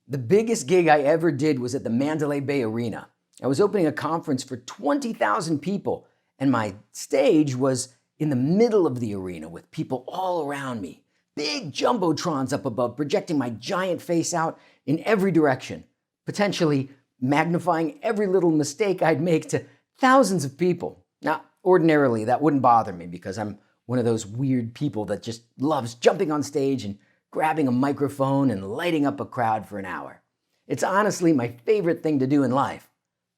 The biggest gig I ever did was at the Mandalay Bay Arena. I was opening a conference for 20,000 people, and my stage was in the middle of the arena with people all around me. Big jumbotrons up above, projecting my giant face out in every direction, potentially magnifying every little mistake I'd make to thousands of people. Now, ordinarily, that wouldn't bother me because I'm one of those weird people that just loves jumping on stage and grabbing a microphone and lighting up a crowd for an hour. It's honestly my favorite thing to do in life.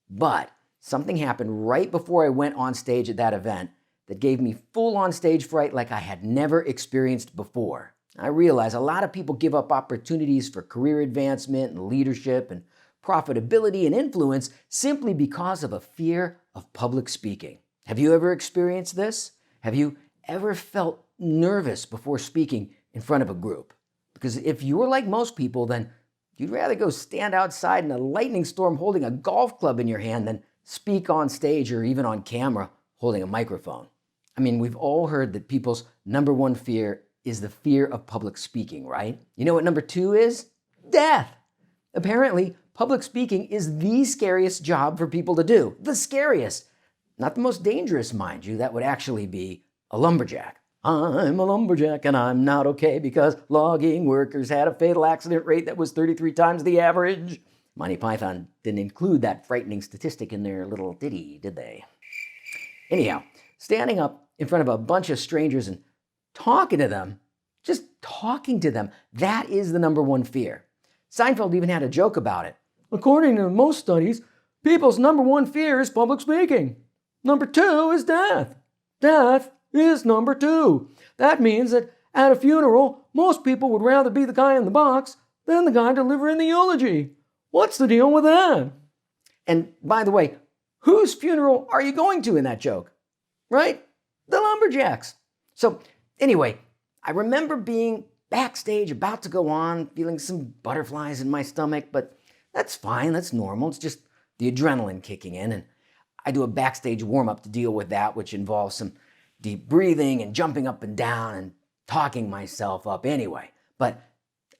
But something happened right before I went on stage at that event that gave me full-on stage fright like I had never experienced before. I realize a lot of people give up opportunities for career advancement and leadership and profitability and influence simply because of a fear of public speaking. Have you ever experienced this? Have you ever felt nervous before speaking in front of a group? Because if you're like most people, then you'd rather go stand outside in a lightning storm holding a golf club in your hand than speak on stage or even on camera holding a microphone. I mean, we've all heard that people's number one fear is the fear of public speaking, right? You know what number two is? Death. Apparently, public speaking is the scariest job for people to do. The scariest. Not the most dangerous, mind you. That would actually be a lumberjack. I'm a lumberjack and I'm not okay because logging workers had a fatal accident rate that was 33 times the average. Monty Python didn't include that frightening statistic in their little ditty, did they? Anyhow, standing up in front of a bunch of strangers and talking to them, just talking to them, that is the number one fear. Seinfeld even had a joke about it. According to most studies, people's number one fear is public speaking. Number two is death. Death is number two. That means that at a funeral, most people would rather be the guy in the box than the guy delivering the eulogy. What's the deal with that? And by the way, whose funeral are you going to in that joke? Right? The lumberjacks. So anyway, I remember being backstage about to go on, feeling some butterflies in my stomach, but that's fine, that's normal. It's just the adrenaline kicking in. And I do a backstage warm-up to deal with that, which involves some deep breathing and jumping up and down and talking myself up anyway. But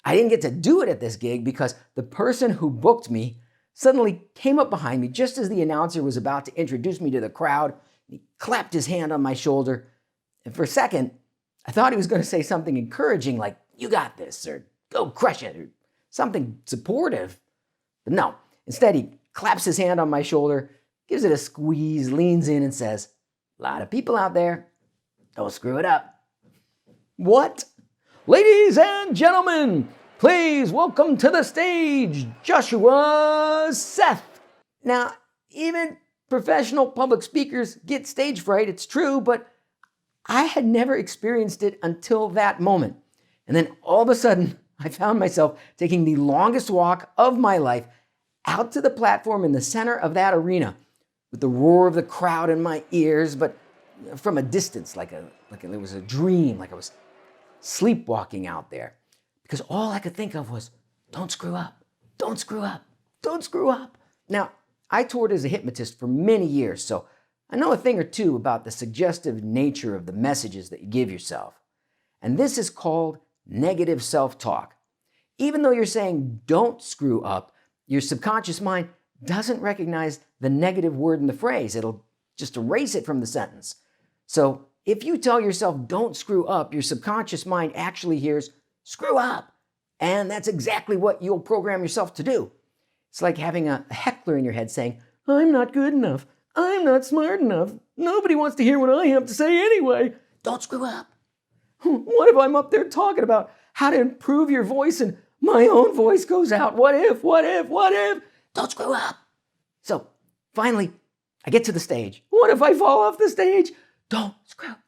I didn't get to do it at this gig because the person who booked me suddenly came up behind me just as the announcer was about to introduce me to the crowd. He clapped his hand on my shoulder. And for a second, I thought he was going to say something encouraging like, "You got this," or "Go crush it," or something supportive. But no, instead he claps his hand on my shoulder, gives it a squeeze, leans in and says, "A lot of people out there. Don't screw it up." What? Ladies and gentlemen, please welcome to the stage, Joshua Seth. Now, even professional public speakers get stage fright, it's true, but I had never experienced it until that moment. And then all of a sudden, I found myself taking the longest walk of my life out to the platform in the center of that arena with the roar of the crowd in my ears, but from a distance, like it was a dream, like I was sleepwalking out there. Because all I could think of was, don't screw up, don't screw up, don't screw up. Now, I toured as a hypnotist for many years, so I know a thing or two about the suggestive nature of the messages that you give yourself. And this is called negative self-talk. Even though you're saying don't screw up, your subconscious mind doesn't recognize the negative word in the phrase. It'll just erase it from the sentence. So if you tell yourself don't screw up, your subconscious mind actually hears screw up. And that's exactly what you'll program yourself to do. It's like having a heckler in your head saying, "I'm not good enough. I'm not smart enough. Nobody wants to hear what I have to say anyway. Don't screw up." What if I'm up there talking about how to improve your voice and my own voice goes out? What if? Don't screw up. So finally, I get to the stage. What if I fall off the stage? Don't screw up.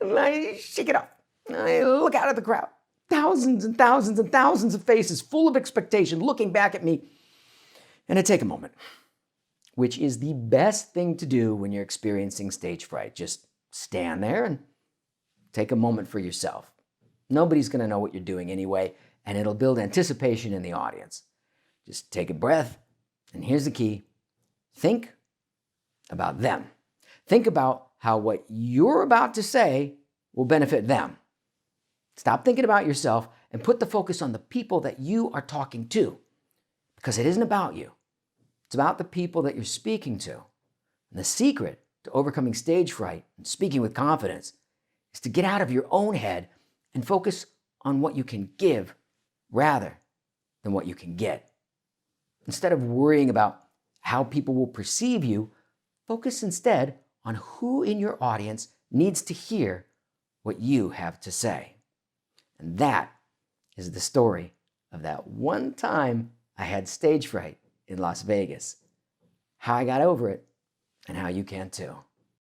And I shake it off. I look out at the crowd. Thousands and thousands and thousands of faces full of expectation looking back at me. And I take a moment, which is the best thing to do when you're experiencing stage fright. Just stand there and take a moment for yourself. Nobody's going to know what you're doing anyway, and it'll build anticipation in the audience. Just take a breath, and here's the key. Think about them. Think about how what you're about to say will benefit them. Stop thinking about yourself and put the focus on the people that you are talking to, because it isn't about you. It's about the people that you're speaking to. And the secret to overcoming stage fright and speaking with confidence is to get out of your own head and focus on what you can give rather than what you can get. Instead of worrying about how people will perceive you, focus instead on who in your audience needs to hear what you have to say. And that is the story of that one time I had stage fright in Las Vegas, how I got over it, and how you can too.